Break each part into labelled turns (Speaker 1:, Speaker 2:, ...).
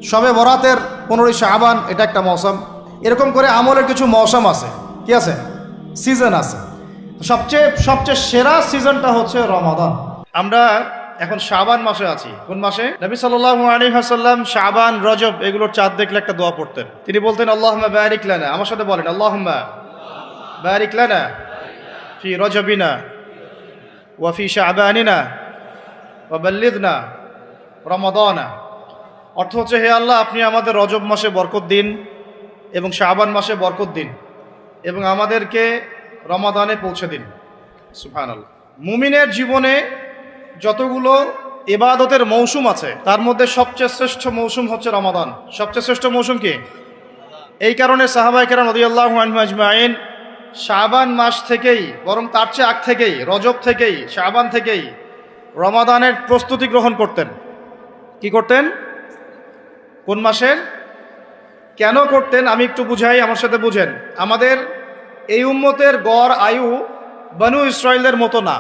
Speaker 1: শবে বরাতের 15 শাবান, এটা একটা মৌসুম। এরকম করে আমলের কিছু মৌসুম আছে, কি আছে, সিজন আছে। সবচেয়ে সেরা সিজনটা হচ্ছে রমাদান। আমরা এখন শাবান মাসে আছি। কোন মাসে? নবী সাল্লাল্লাহু আলাইহি ওয়াসাল্লাম শাবান, রজব এগুলোর চাঁদ দেখলে একটা দোয়া পড়তেন। তিনি বলতেন আল্লাহুম্মা বারিক লানা, আমার সাথে বলেন আল্লাহুম্মা বারিক লানা ফি রজবিনা ওয়া ফি শাবানিনা ওয়া বাল্লিগনা রমাদানা। অর্থ হচ্ছে, হে আল্লাহ, আপনি আমাদের রজব মাসে বরকত দিন এবং শাবান মাসে বরকত দিন এবং আমাদেরকে রমাদানে পৌঁছে দিন। সুবহানাল্লাহ। মুমিনের জীবনে যতগুলো ইবাদতের মৌসুম আছে তার মধ্যে সবচেয়ে শ্রেষ্ঠ মৌসুম হচ্ছে রমাদান। সবচেয়ে শ্রেষ্ঠ মৌসুম কি? এই কারণে সাহাবায়ে কেরাম রাদিয়াল্লাহু আনহুম আজমাইন শাবান মাস থেকেই, বরং তার চেয়ে আগ থেকেই, রজব থেকেই, শাবান থেকেই রমাদানের প্রস্তুতি গ্রহণ করতেন। কি করতেন? কোন মাসের? কেন করতেন আমি একটু বুঝাই, আমার সাথে বুঝেন। আমাদের এই উম্মতের গড় আয়ু বনু ইসরাইলের মতো না।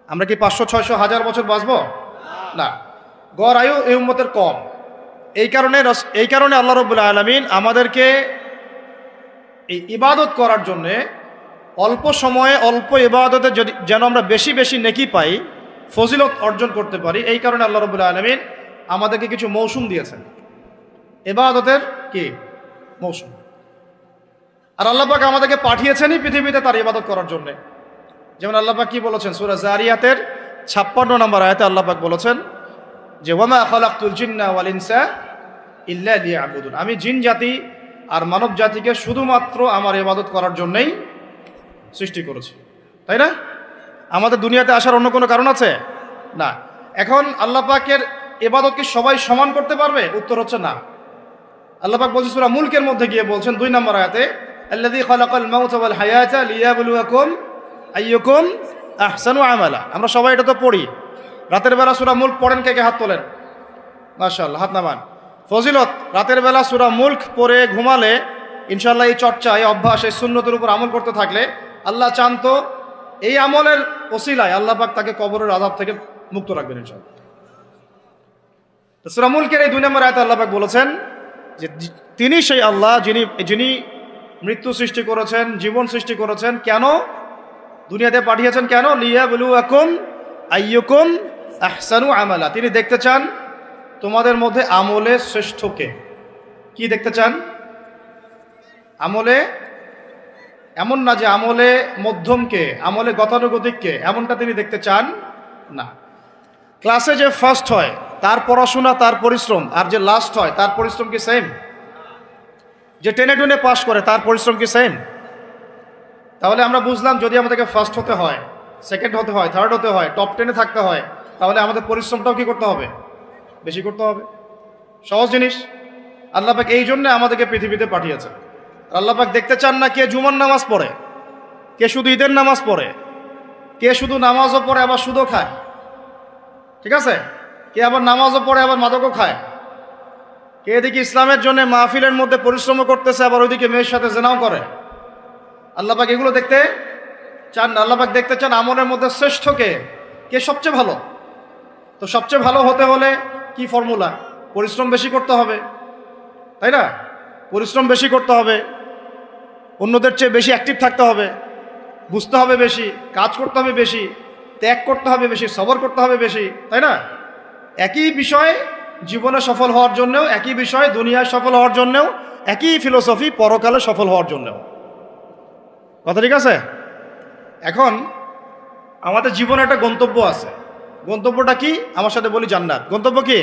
Speaker 1: আমরা কি 500, 600, 1000 বছর বাঁচব? না, গড় আয়ু এই উম্মতের কম। এই কারণে আল্লাহ রাব্বুল আলামিন আমাদেরকে এই ইবাদত করার জন্যে অল্প সময়ে অল্প ইবাদতে যেন আমরা বেশি বেশি নেকি পাই, ফজিলত অর্জন করতে পারি, এই কারণে আল্লাহ রাব্বুল আলামিন আমাদেরকে কিছু মৌসুম দিয়েছেন, ইবাদতের কি মৌসুম। আর আল্লাহ পাক আমাদেরকে পাঠিয়েছেনই পৃথিবীতে তার ইবাদত করার জন্য। যেমন আল্লাহ পাক কি বলেছেন সূরা জারিয়াতের 56 নম্বর আয়াতে আল্লাহ পাক বলেছেন যে ওয়ামা খালাকতুল জিন্না ওয়াল ইনসা ইল্লা লিয়াবুদুন, আমি জিন জাতি আর মানব জাতিকে শুধুমাত্র আমার ইবাদত করার জন্যই সৃষ্টি করেছি। তাই না? আমাদের দুনিয়াতে আসার অন্য কোনো কারণ আছে? না। এখন আল্লাহ পাকের ইবাদত কি সবাই সমান করতে পারবে? উত্তর হচ্ছে না। আল্লাহ পাক বলছেন সূরা মুলকের মধ্যে গিয়ে বলছেন 2 নম্বর আয়াতে, আল্লাযী খালাকাল মাউতা ওয়াল হায়াতা লিয়াবলুয়াকুম আইয়ুকুম আহসানু আমালা। আমরা সবাই এটা তো পড়ি। রাতের বেলা সূরা মুলক পড়েন, কে কে হাত তোলেন? মাশাআল্লাহ, হাত নামান। ফজিলত, রাতের বেলা সূরা মুলক পড়ে ঘুমালে ইনশাআল্লাহ এই চর্চা, এই অভ্যাস, এই সুন্নতের উপর আমল করতে থাকলে আল্লাহ চান তো এই আমলের ওসিলায় আল্লাহ পাক তাকে কবরের আযাব থেকে মুক্ত রাখবেন ইনশাআল্লাহ। তো সূরা মুলকের এই 2 নম্বর আয়াতে আল্লাহ পাক বলেছেন যে তিনি সেই আল্লাহ যিনি মৃত্যু সৃষ্টি করেছেন, জীবন সৃষ্টি করেছেন। কেন দুনিয়াতে পাঠিয়েছেন? কেন? লিয়াবলুয়াকুম আইয়ুকুম আহসানু আমালা। তিনি দেখতে চান তোমাদের মধ্যে আমলে শ্রেষ্ঠকে। কি দেখতে চান? আমলে, এমন না যে আমলে মধ্যমকে, আমলে গতানুগতিককে, এমনটা তিনি দেখতে চান না। ক্লাসে যে ফার্স্ট হয় তার পড়াশোনা, তার পরিশ্রম, আর যে লাস্ট হয় তার পরিশ্রম কি সেম? যে টেনে টুনে পাস করে তার পরিশ্রম কি সেম? তাহলে আমরা বুঝলাম যদি আমাদেরকে ফার্স্ট হতে হয়, সেকেন্ড হতে হয়, থার্ড হতে হয়, টপ 10-এ থাকতে হয়, তাহলে আমাদের পরিশ্রমটাও কি করতে হবে? বেশি করতে হবে। সহজ জিনিস। আল্লাহ পাক এই জন্য আমাদেরকে পৃথিবীতে পাঠিয়েছে। আল্লাহ পাক দেখতে চান না কে জুমার নামাজ পড়ে, কে শুধু ঈদের নামাজ পড়ে, কে শুধু নামাজও পড়ে আবার সুদও খায়, ঠিক আছে, কে আবার নামাজও পড়ে আবার মাদকও খায়, কে এদিকে ইসলামের জন্য মাহফিলের মধ্যে পরিশ্রমও করতেছে আবার ওইদিকে মেয়ের সাথে জেনাও করে। আল্লাহ পাক এগুলো দেখতে চান না। আল্লাহ পাক দেখতে চান আমলের মধ্যে শ্রেষ্ঠ কে, কে সবচেয়ে ভালো। তো সবচেয়ে ভালো হতে হলে কি ফর্মুলা? পরিশ্রম বেশি করতে হবে, তাই না? পরিশ্রম বেশি করতে হবে, অন্যদের চেয়ে বেশি অ্যাক্টিভ থাকতে হবে, বুঝতে হবে বেশি, কাজ করতে হবে বেশি, ত্যাগ করতে হবে বেশি, সবর করতে হবে বেশি, তাই না? একই বিষয় জীবনে সফল হওয়ার জন্যও, একই বিষয় দুনিয়ায় সফল হওয়ার জন্যও, একই ফিলোসফি পরকালে সফল হওয়ার জন্যও। কথা ঠিক আছে? এখন আমাদের জীবনে একটা গন্তব্য আছে। গন্তব্যটা কি? আমার সাথে বলি জান্নাত। গন্তব্য কি?